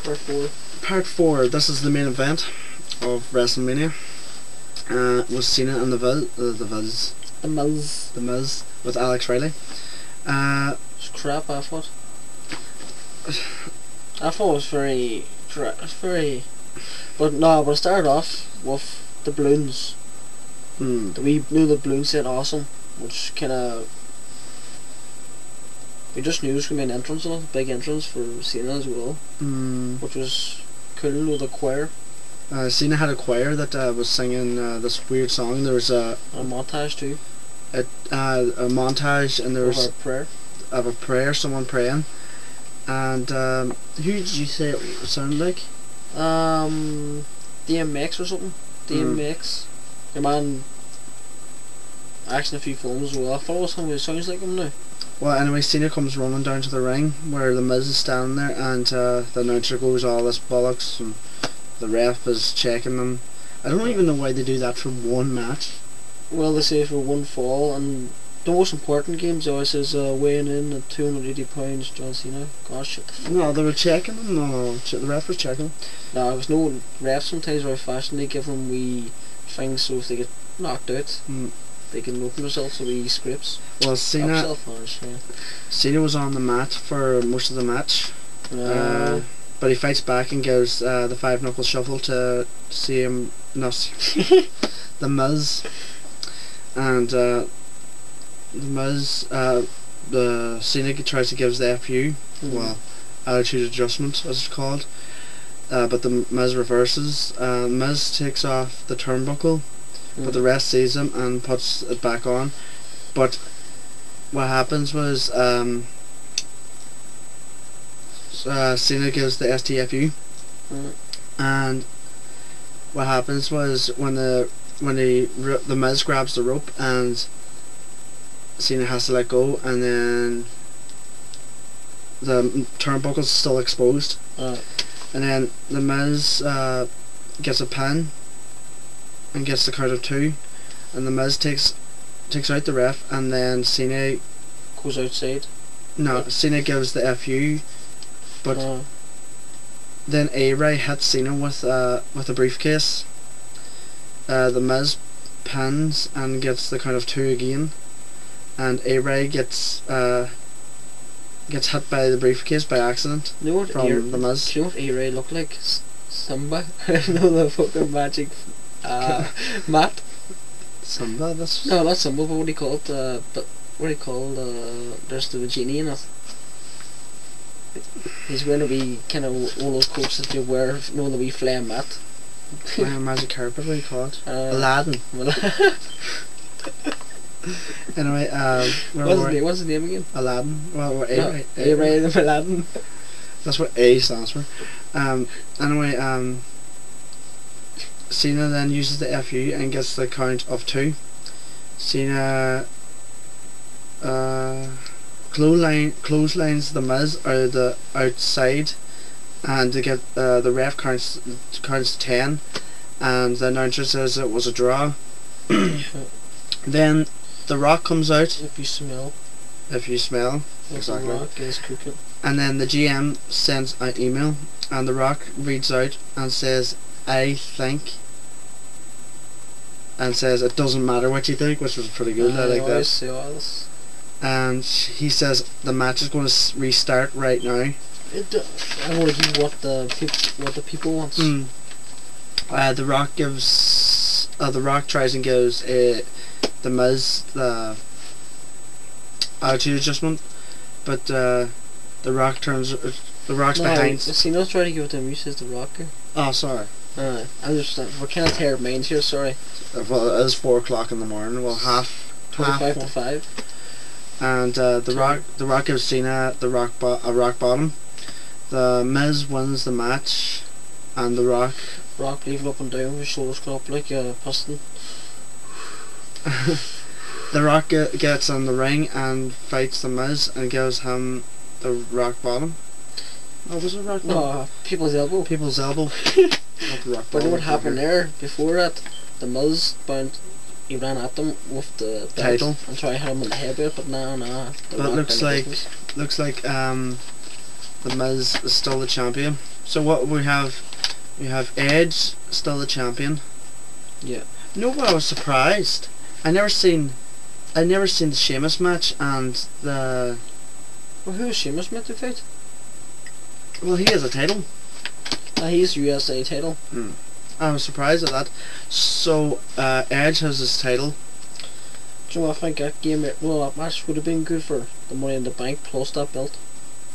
Part 4. Part 4. This is the main event of WrestleMania. Was Cena and the Miz with Alex Riley. It's crap, I thought. I thought it was very... But no, but it started off with the balloons. We knew the balloons said awesome, which kinda... We just knew it was going to be an entrance on it, a big entrance for Cena as well. Which was cool with the choir. Cena had a choir that was singing this weird song. There was a montage too. A montage, and there was a prayer. Of a prayer, someone praying. And who did you say it sounded like? DMX or something. DMX. Your man acting a few films as well. I thought it was something that sounds like him now. Well, anyway, Cena comes running down to the ring where the Miz is standing there, and the announcer goes all this bollocks, and the ref is checking them. I don't even know why they do that for one match. Well, they say for one fall, and the most important games always says weighing in at 280 pounds, John Cena. Gosh, shit. No, they were checking them. No, the ref was checking them. No, there was no ref. Sometimes very fashion, they give them wee things so if they get knocked out, they can open themselves with wee scrapes. Well, Cena was on the mat for most of the match. But he fights back and gives the 5-knuckle shuffle to the Miz. And the Miz, the Cena tries to give the FU, well, attitude adjustment as it's called, but the Miz reverses. Miz takes off the turnbuckle, but the ref sees him and puts it back on. But what happens was Cena gives the STFU, and what happens was when the Miz grabs the rope and Cena has to let go, and then the turnbuckle's still exposed, and then the Miz gets a pin and gets the count of 2, and the Miz takes out the ref, and then Cena goes outside. No, Cena gives the FU, but then A-Ray hits Cena with a briefcase. The Miz pins and gets the count of 2 again, and A-Ray gets hit by the briefcase by accident. You know what from the Miz. Do you know what A-Ray looked like? Simba. No, the fucking magic mat. Simba. That's no, not Simba. But what do you call it? But what do you call there's the genie in it. He's going to be kind of one of those coats that you wear, the wee flame mat. Magic carpet, what do you call it? Aladdin. Anyway, what's his name again? Aladdin. Well, A-Ray the Aladdin. That's what A stands for. Anyway, Cena then uses the FU and gets the count of 2. Cena clotheslines the Miz out the outside, and to get the ref counts 10, and the announcer says it was a draw. Then The Rock comes out. If you smell. Exactly. The Rock is cooking. And then the GM sends an email, and The Rock reads out and says, "I think," and says, "It doesn't matter what you think," which was pretty good. I like that. And he says the match is going to restart right now. I want to give what the people want. The Rock gives. The Rock tries and gives the Miz the attitude adjustment, but the Rock turns. The Rock's behind. Cena's trying to give it to him. You says the Rock. Oh, sorry. I'm just we're kind of tired minds here. Sorry. Well, it is 4 o'clock in the morning. Well, half 25 to 5. And the Rock gives Cena a rock bottom. The Miz wins the match, and the Rock leaving up and down with his shoulders cut up like a piston. The Rock gets in the ring and fights the Miz and gives him the rock bottom. Oh, was it rock bottom? No, people's elbow. People's elbow. Not the rock but you know what happened there? Before that, the Miz he ran at them with the title and tried to hit him in the head with it, but nah. But looks like The Miz is still the champion. So what we have Edge still the champion. Yeah. You know what, I was surprised. I never seen the Sheamus match and the. Well, who is Sheamus meant to fight? Well, he has a title. He's USA title. I was surprised at that. So Edge has his title. Do you know, I think that that match would have been good for the Money in the Bank plus that belt.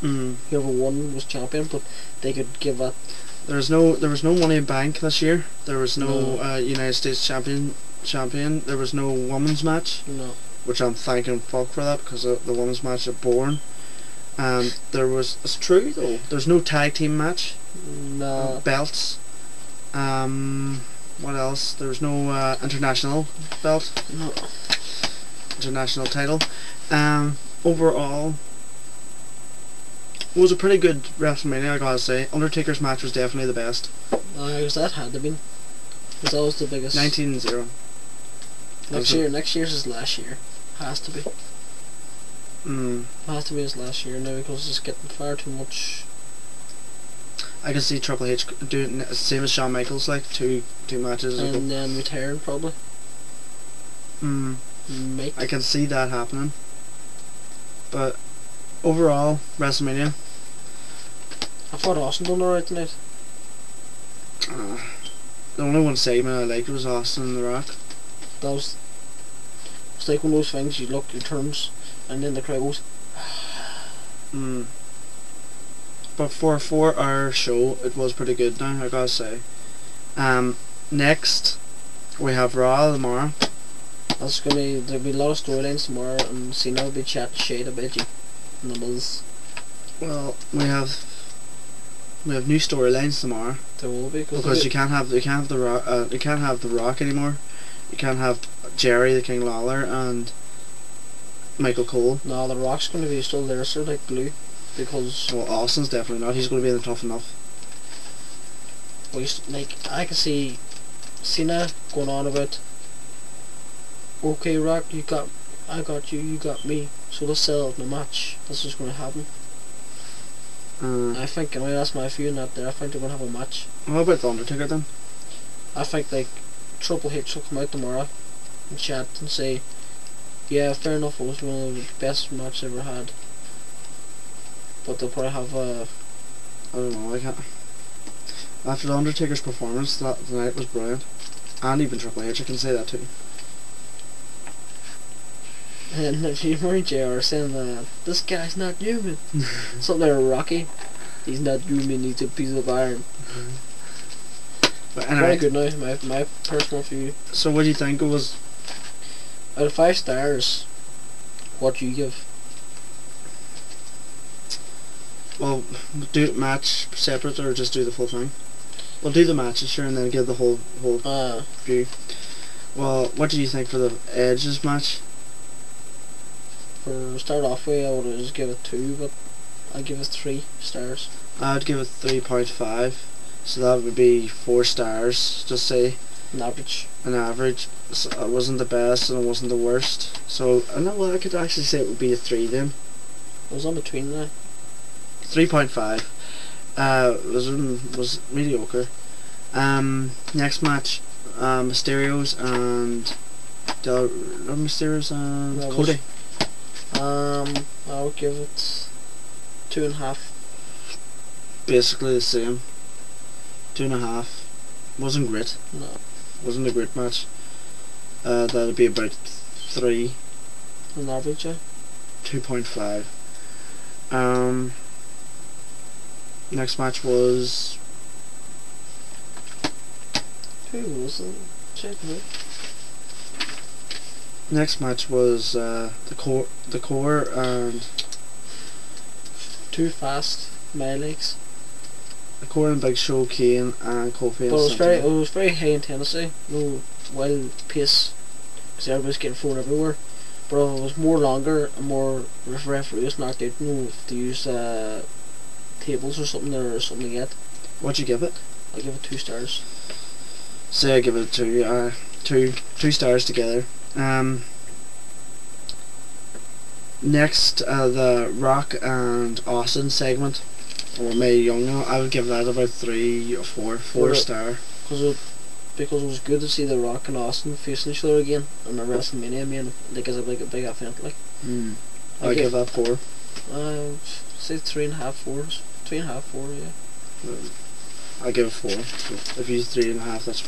Whoever won was champion, but they could give that. There was no Money in Bank this year. There was no United States champion. There was no women's match. No. Which I'm thanking fuck for that, because the women's match are boring. There was, it's true though, there's no tag team match. No. Belts. What else? There was no international belt. No. International title. Overall, it was a pretty good WrestleMania, I gotta say. Undertaker's match was definitely the best. Because that had to be. Because that was the biggest. 19-0. Next year's his last year. Has to be. Has to be his last year now, because it's getting far too much. I can see Triple H doing the same as Shawn Michaels, like two matches. And then retiring probably. Mate. I can see that happening. But overall, WrestleMania. I thought Austin done alright tonight. The only one segment I liked was Austin and The Rock. That was. It's like one of those things you look, it turns, and then the crowd goes. But for a 4-hour show, it was pretty good now, I gotta say. Next, we have Raw tomorrow. There'll be a lot of storylines tomorrow, and Cena will be chatting shit about you. And the Miz. Well, we have new storylines tomorrow. There will be, because you can't have the Rock anymore. You can't have Jerry the King Lawler and Michael Cole. No, the Rock's going to be still there, sir, like glue. Because. Well, Austin's definitely not. He's going to be in the Tough Enough. Well, like, I can see Cena going on about, okay, Rock, I got you, you got me, so let's sell out in the match. That's what's going to happen. I think, that's my view on that there. I think they're going to have a match. What about The Undertaker then? I think, like, Triple H will come out tomorrow and chat and say, yeah, fair enough, it was one of the best matches I've ever had. But they'll probably have I don't know, after The Undertaker's performance tonight was brilliant. And even Triple H, I can say that too. And if you remember JR saying that, this guy's not human. Something like Rocky. He's not human, he's a piece of iron. But anyway, very good now, my personal view. So what do you think it was? Out of 5 stars, what do you give? Well, do it match separate or just do the full thing? Well, do the matches, sure, and then give the whole view. Well, what do you think for the Edge's match? For start off with, I would just give it 2, but I'd give it 3 stars. I would give it 3.5, so that would be 4 stars, just say. An average. An average. So it wasn't the best and it wasn't the worst. So, I could actually say it would be a 3 then. It was in between there. 3.5. Was mediocre. Next match, Mysterios and Cody. I would give it 2.5. Basically the same. 2.5. Wasn't great. No. Wasn't a great match. That'd be about 3. An average, yeah. 2.5. Next match was. Who was it? Check it. Next match was the core and. Too fast, my legs. The core and Big Show, Kane and Kofi. But it was very high intensity, no wild pace, because everybody's getting thrown everywhere. But if it was more longer and more referees knocked out, if they use tables or something like that. What'd you give it? I give it 2 stars. Say I give it 2. Two stars together. Next, the Rock and Austin segment. Or Mae Young, I would give that about 3 or 4, 4 star. Because it was good to see The Rock and Austin facing each other again in a WrestleMania. I mean, like as a big event, like. I'd give that 4. Say 3.5, 4. 3.5, 4, yeah. I give it 4. So if you 3.5, that's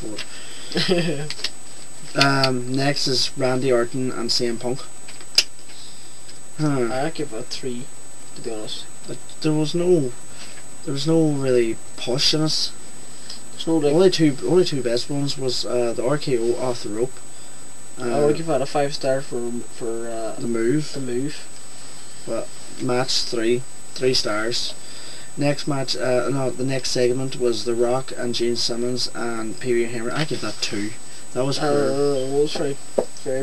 4. Next is Randy Orton and CM Punk. I give it a 3, to be honest. But there was no really push in it. There's no like. Only two best ones was the RKO off the rope. I would give that a 5 star for the move. The move. But match 3 stars. Next match, no, the next segment was The Rock and Gene Simmons and Pee-wee Henry. I give that 2. That was poor. It was very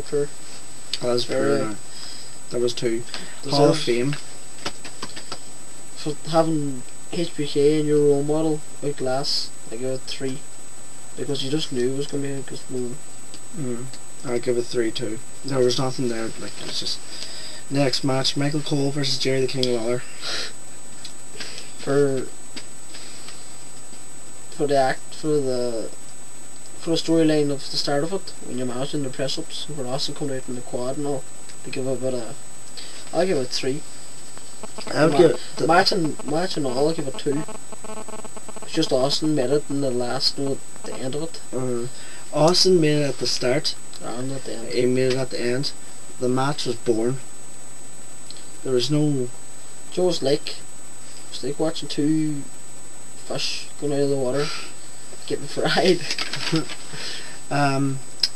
poor. That was poor. Now. That was 2. Hall of Fame. For having HBK in your role model outclass, I give it 3. Because you just knew it was going to be a good move. I give it 3 too. There was nothing there. Like it's just. Next match: Michael Cole versus Jerry the King Lawler. For the storyline of the start of it, when you're managing the press ups, where Austin coming out in the quad and all, I'll give it 3. I would give the match and all. I'll give it 2. It's just Austin made it in the last, at the end of it. Austin made it at the start. And at the end. He made it at the end. The match was boring. There was no. It was like watching 2 fish going out of the water, getting fried.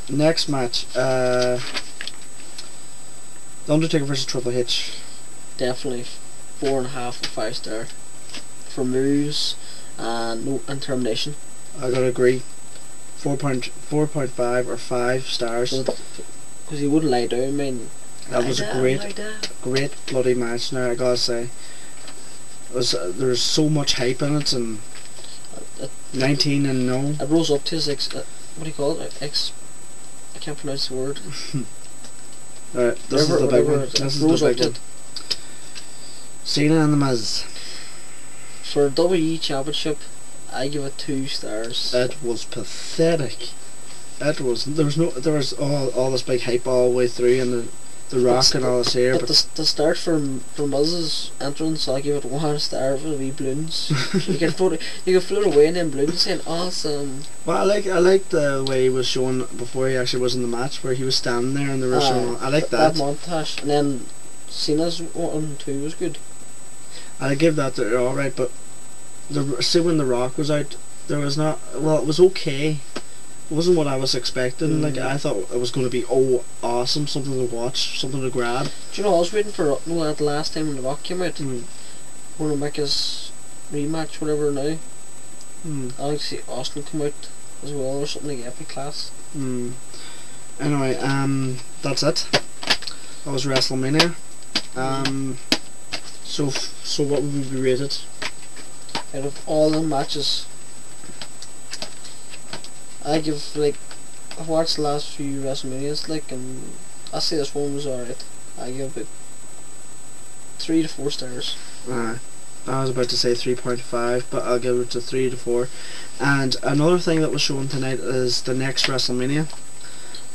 Next match, The Undertaker versus Triple H. Definitely 4.5 or 5 star for moves and termination. I gotta agree. 4.5 or 5 stars. Because he wouldn't lie down. I mean, that was a great bloody match. Now I gotta say, there was so much hype in it, and 19 and 0. It rose up to his what do you call it? I can't pronounce the word. Alright, this is the big one. This is the big one. Cena and the Miz. For WWE Championship, I give it 2 stars. It was pathetic. There was all this big hype all the way through, and the Rock and all this here. But the start for Miz's entrance, I give it 1 star for the wee balloons. you can float away in them balloons saying awesome. Well, I like the way he was shown before he actually was in the match, where he was standing there and they were showing. I like that montage, and then Cena's 1 2 was good. I'd give that to alright, but when the Rock was out, there was not. Well, it was okay. It wasn't what I was expecting. Like I thought it was going to be awesome, something to watch, something to grab. Do you know I was waiting for the last time when the Rock came out, want to make his rematch, whatever now. I like to see Austin come out as well or something like epic class. Anyway, that's it. That was WrestleMania. So what would we be rated? Out of all the matches, I give I've watched the last few WrestleManias and I say this one was alright. I give it 3 to 4 stars. I was about to say 3.5, but I'll give it to 3 to 4. And another thing that was shown tonight is the next WrestleMania,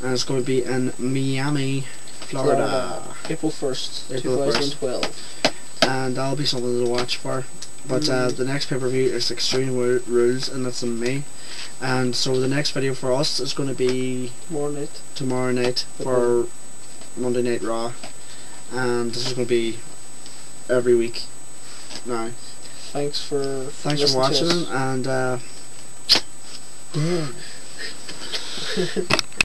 and it's going to be in Miami, Florida. April 1st, 2012. And that'll be something to watch for. But the next pay-per-view is Extreme Rules, and that's in May. And so the next video for us is going to be tomorrow night for Monday Night Raw, and this is going to be every week now. Thanks for watching, and